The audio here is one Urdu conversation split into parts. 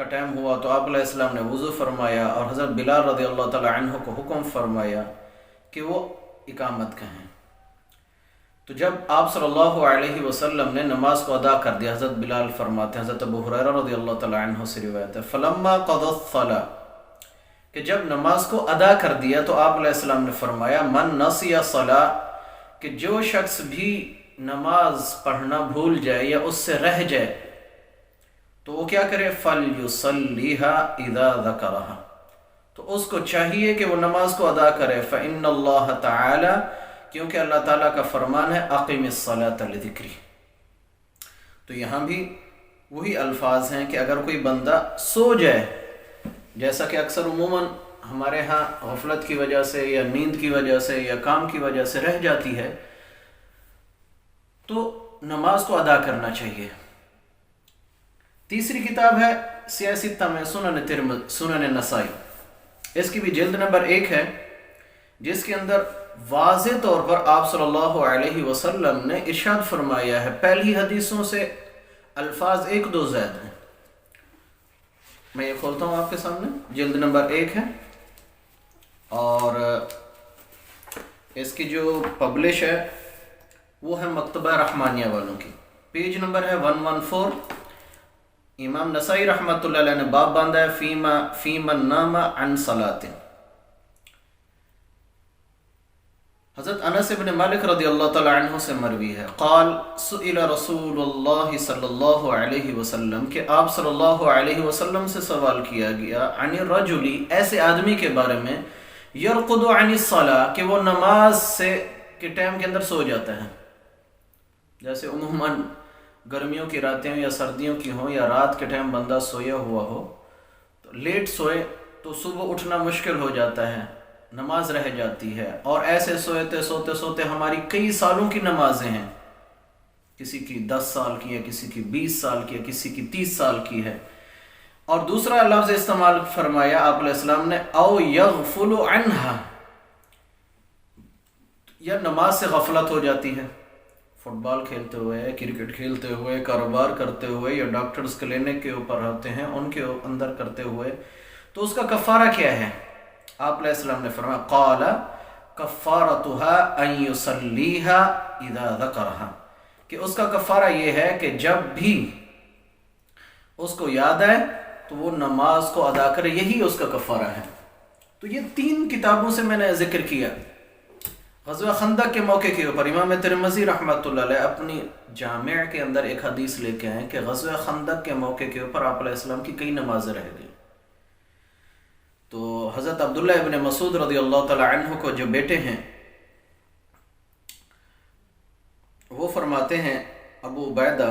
کا ٹائم ہوا تو آپ علیہ السلام نے وضو فرمایا اور حضرت بلال رضی اللہ تعالی عنہ کو حکم فرمایا کہ وہ اقامت کہیں. تو جب آپ صلی اللہ علیہ وسلم نے نماز کو ادا کر دیا، حضرت بلال فرماتے ہیں، حضرت ابو ہریرہ رضی اللہ تعالی عنہ سے روایت ہے، فلما قضى الصلاة، کہ جب نماز کو ادا کر دیا تو آپ علیہ السلام نے فرمایا من نسی صلاة، کہ جو شخص بھی نماز پڑھنا بھول جائے یا اس سے رہ جائے تو وہ کیا کرے، فَلْيُصَلِّهَا إِذَا ذَكَرَهَا، تو اس کو چاہیے کہ وہ نماز کو ادا کرے، فَإِنَّ اللَّهَ تَعَالَى، کیونکہ اللہ تعالیٰ کا فرمان ہے اقم الصلاۃ لذکری. تو یہاں بھی وہی الفاظ ہیں کہ اگر کوئی بندہ سو جائے، جیسا کہ اکثر عموماً ہمارے ہاں غفلت کی وجہ سے یا نیند کی وجہ سے یا کام کی وجہ سے رہ جاتی ہے، تو نماز کو ادا کرنا چاہیے. تیسری کتاب ہے سیاستہ میں سنن نسائی، اس کی بھی جلد نمبر 1 ہے، جس کے اندر واضح طور پر آپ صلی اللہ علیہ وسلم نے ارشاد فرمایا ہے. پہلی حدیثوں سے الفاظ 1-2 زائد ہیں. میں یہ کھولتا ہوں آپ کے سامنے، جلد نمبر 1 ہے اور اس کی جو پبلش ہے وہ ہے مکتبہ رحمانیہ والوں کی. پیج نمبر ہے 114. امام نسائی رحمۃ اللہ علیہ نے باب باندھا ہے فی من نام عن صلاۃ. حضرت انس بن مالک رضی اللہ تعالی عنہ سے مروی ہے، قال سئل رسول اللہ صلی اللہ علیہ وسلم، کہ آپ صلی اللہ علیہ وسلم سے سوال کیا گیا، عن الرجل، ایسے آدمی کے بارے میں، یرقد عن الصلاۃ، کہ وہ نماز کے ٹائم کے اندر سو جاتا ہے. جیسے عموماً گرمیوں کی راتیں یا سردیوں کی ہوں یا رات کے ٹائم بندہ سویا ہوا ہو تو لیٹ سوئے تو صبح اٹھنا مشکل ہو جاتا ہے، نماز رہ جاتی ہے. اور ایسے سوتے سوتے ہماری کئی سالوں کی نمازیں ہیں، کسی کی 10 سال کی ہے، کسی کی 20 سال کی ہے، کسی کی 30 سال کی ہے. اور دوسرا لفظ استعمال فرمایا آپ علیہ السلام نے، او یغفل عنہا، یا نماز سے غفلت ہو جاتی ہے، فٹ بال کھیلتے ہوئے، کرکٹ کھیلتے ہوئے، کاروبار کرتے ہوئے، یا ڈاکٹرز کلینک کے اوپر ہوتے ہیں ان کے اندر کرتے ہوئے، تو اس کا کفارہ کیا ہے؟ آپ علیہ السلام نے فرمایا، قال کفارتها ان یصلیها اذا ذکرها، کہ اس کا کفارہ یہ ہے کہ جب بھی اس کو یاد آئے تو وہ نماز کو ادا کرے، یہی اس کا کفارہ ہے. تو یہ 3 کتابوں سے میں نے ذکر کیا. غزوہ خندق کے موقع کے اوپر امام ترمذی رحمۃ اللہ علیہ اپنی جامع کے اندر ایک حدیث لے کے آئے کہ غزوہ خندق کے موقع کے اوپر آپ علیہ السلام کی کئی نمازیں رہ گئی. تو حضرت عبداللہ ابن مسعود رضی اللہ تعالی عنہ کو جو بیٹے ہیں وہ فرماتے ہیں، ابو عبیدہ،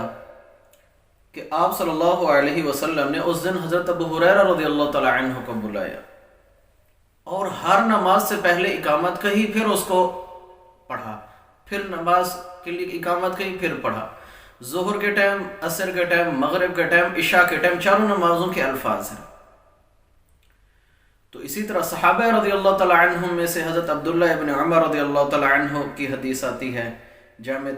کہ آپ صلی اللہ علیہ وسلم نے اس دن حضرت ابو ہریرہ رضی اللہ تعالی عنہ کو بلایا اور ہر نماز سے پہلے اقامت کہی، پھر اس کو پڑھا، پھر نماز کے لیے اقامت کہی، پھر پڑھا. ظہر کے ٹائم، عصر کے ٹائم، مغرب کے ٹائم، عشاء کے ٹائم، چاروں نمازوں کے الفاظ ہیں. تو اسی طرح صحابہ رضی اللہ تعالی عنہ میں سے حضرت عبداللہ ابن عمر رضی اللہ تعالی عنہ کی حدیث آتی ہے، جامع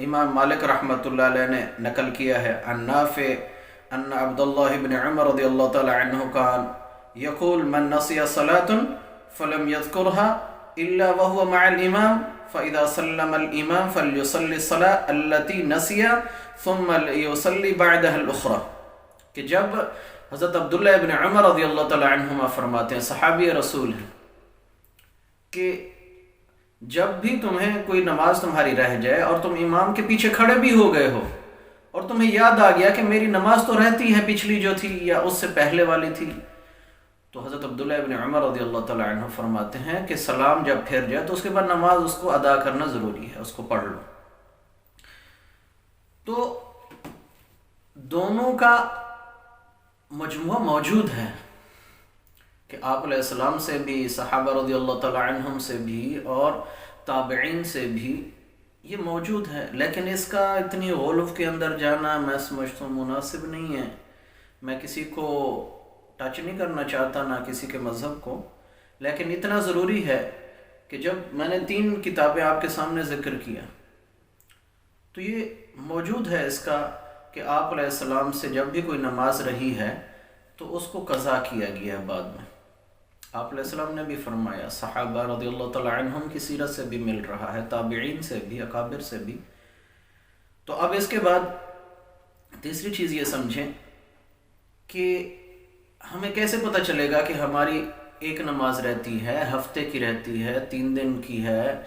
امام مالک رحمۃ اللہ علیہ نے نقل کیا ہے، عن نافع ان عبداللہ ابن عمر رضی اللہ تعالی عنہ کان یقول من نسی صلاة فلم يذكرها الا وهو مع الامام فاذا سلم الامام فليصلي الصلاة التي نسي ثم يصلي بعدها الاخرى. کہ جب حضرت عبداللہ ابن عمر رضی اللہ تعالی عنہما فرماتے ہیں، صحابی رسول ہیں، کہ جب بھی تمہیں کوئی نماز تمہاری رہ جائے اور تم امام کے پیچھے کھڑے بھی ہو گئے ہو اور تمہیں یاد آ گیا کہ میری نماز تو رہتی ہے پچھلی جو تھی یا اس سے پہلے والی تھی، تو حضرت عبداللہ ابن عمر رضی اللہ تعالی عنہ فرماتے ہیں کہ سلام جب پھر جائے تو اس کے بعد نماز اس کو ادا کرنا ضروری ہے، اس کو پڑھ لو. تو دونوں کا مجموعہ موجود ہے کہ آپ علیہ السلام سے بھی، صحابہ رضی اللہ تعالی عنہم سے بھی اور تابعین سے بھی یہ موجود ہے. لیکن اس کا اتنی غلف کے اندر جانا میں سمجھتا ہوں مناسب نہیں ہے. میں کسی کو ٹچ نہیں کرنا چاہتا، نہ کسی کے مذہب کو، لیکن اتنا ضروری ہے کہ جب میں نے 3 کتابیں آپ کے سامنے ذکر کیا تو یہ موجود ہے اس کا کہ آپ علیہ السلام سے جب بھی کوئی نماز رہی ہے تو اس کو قضا کیا گیا بعد میں۔ آپ علیہ السلام نے بھی فرمایا، صحابہ رضی اللہ تعالیٰ عنہم کی سیرت سے بھی مل رہا ہے، تابعین سے بھی، اکابر سے بھی۔ تو اب اس کے بعد تیسری چیز یہ سمجھیں کہ ہمیں کیسے پتہ چلے گا کہ ہماری ایک نماز رہتی ہے، ہفتے کی رہتی ہے، 3 دن کی ہے،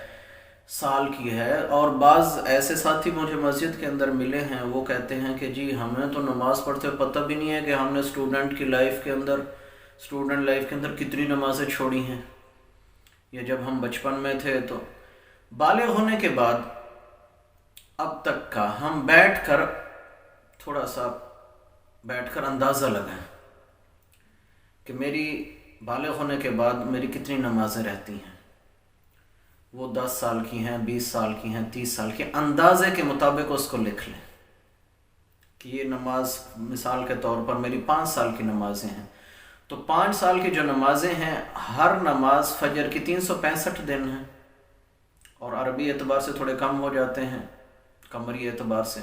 سال کی ہے۔ اور بعض ایسے ساتھی مجھے مسجد کے اندر ملے ہیں، وہ کہتے ہیں کہ جی ہمیں تو نماز پڑھتے پتہ بھی نہیں ہے کہ ہم نے اسٹوڈنٹ لائف کے اندر کتنی نمازیں چھوڑی ہیں، یا جب ہم بچپن میں تھے۔ تو بالغ ہونے کے بعد اب تک کا ہم تھوڑا سا بیٹھ کر اندازہ لگائیں کہ میری بالغ ہونے کے بعد میری کتنی نمازیں رہتی ہیں۔ وہ 10 سال کی ہیں، 20 سال کی ہیں، 30 سال کی، اندازے کے مطابق اس کو لکھ لیں کہ یہ نماز مثال کے طور پر میری 5 سال کی نمازیں ہیں۔ تو 5 سال کی جو نمازیں ہیں، ہر نماز فجر کی 365 دن ہیں، اور عربی اعتبار سے تھوڑے کم ہو جاتے ہیں، قمری اعتبار سے۔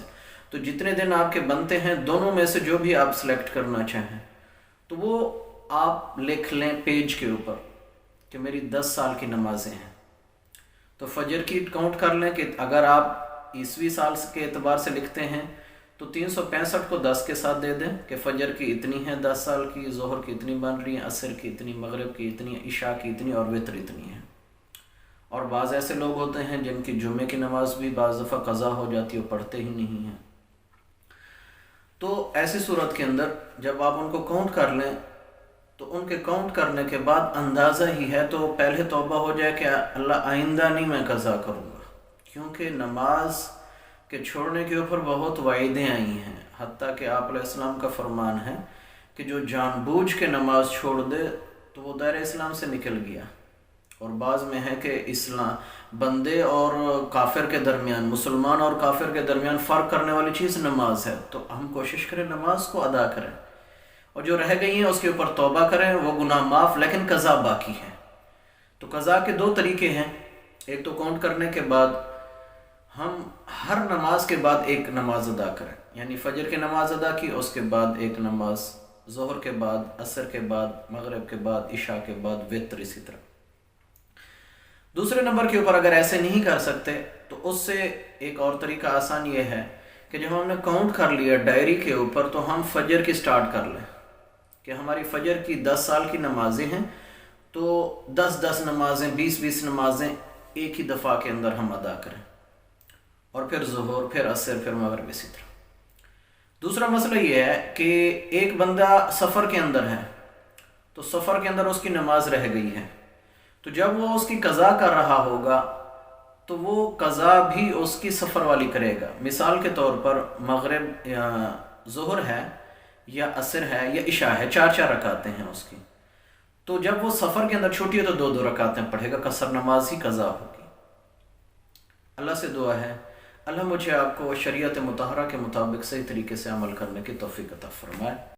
تو جتنے دن آپ کے بنتے ہیں، دونوں میں سے جو بھی آپ سلیکٹ کرنا چاہیں تو وہ آپ لکھ لیں پیج کے اوپر کہ میری 10 سال کی نمازیں ہیں۔ تو فجر کی کاؤنٹ کر لیں کہ اگر آپ عیسوی سال کے اعتبار سے لکھتے ہیں تو 365 کو 10 کے ساتھ دے دیں کہ فجر کی اتنی ہیں 10 سال کی، ظہر کی اتنی بن رہی ہیں، عصر کی اتنی، مغرب کی اتنی، عشاء کی اتنی، اور وتر اتنی ہے۔ اور بعض ایسے لوگ ہوتے ہیں جن کی جمعے کی نماز بھی بعض دفعہ قضا ہو جاتی ہے، وہ پڑھتے ہی نہیں ہیں۔ تو ایسی صورت کے اندر جب آپ ان کو کاؤنٹ کر لیں تو ان کے کاؤنٹ کرنے کے بعد اندازہ ہی ہے تو پہلے توبہ ہو جائے کہ اللہ آئندہ نہیں میں قضا کروں گا، کیونکہ نماز کے چھوڑنے کے اوپر بہت وعیدیں آئی ہیں۔ حتیٰ کہ آپ علیہ السلام کا فرمان ہے کہ جو جان بوجھ کے نماز چھوڑ دے تو وہ دائرہ اسلام سے نکل گیا۔ اور بعض میں ہے کہ اسلام بندے اور کافر کے درمیان، مسلمان اور کافر کے درمیان فرق کرنے والی چیز نماز ہے، تو ہم کوشش کریں نماز کو ادا کریں، اور جو رہ گئی ہیں اس کے اوپر توبہ کریں، وہ گناہ معاف، لیکن قضا باقی ہے۔ تو قضا کے 2 طریقے ہیں، ایک تو کاؤنٹ کرنے کے بعد ہم ہر نماز کے بعد ایک نماز ادا کریں، یعنی فجر کی نماز ادا کی، اس کے بعد ایک نماز، ظہر کے بعد، عصر کے بعد، مغرب کے بعد، عشاء کے بعد، وتر اسی طرح۔ دوسرے نمبر کے اوپر اگر ایسے نہیں کر سکتے تو اس سے ایک اور طریقہ آسان یہ ہے کہ جب ہم نے کاؤنٹ کر لیا ڈائری کے اوپر تو ہم فجر کی سٹارٹ کر لیں کہ ہماری فجر کی 10 سال کی نمازیں ہیں، تو 10 نمازیں، 20 نمازیں ایک ہی دفعہ کے اندر ہم ادا کریں، اور پھر ظہر، پھر عصر، پھر مغرب، اسی طرح۔ دوسرا مسئلہ یہ ہے کہ ایک بندہ سفر کے اندر ہے، تو سفر کے اندر اس کی نماز رہ گئی ہے، تو جب وہ اس کی قضا کر رہا ہوگا تو وہ قضا بھی اس کی سفر والی کرے گا۔ مثال کے طور پر مغرب یا ظہر ہے یا عصر ہے یا عشاء ہے، 4 رکعتیں ہیں اس کی، تو جب وہ سفر کے اندر چھوٹی ہے تو 2 رکعتیں پڑھے گا، قصر نماز ہی قضا ہوگی۔ اللہ سے دعا ہے اللہ مجھے آپ کو شریعت مطہرہ کے مطابق صحیح طریقے سے عمل کرنے کی توفیق عطا فرمائے۔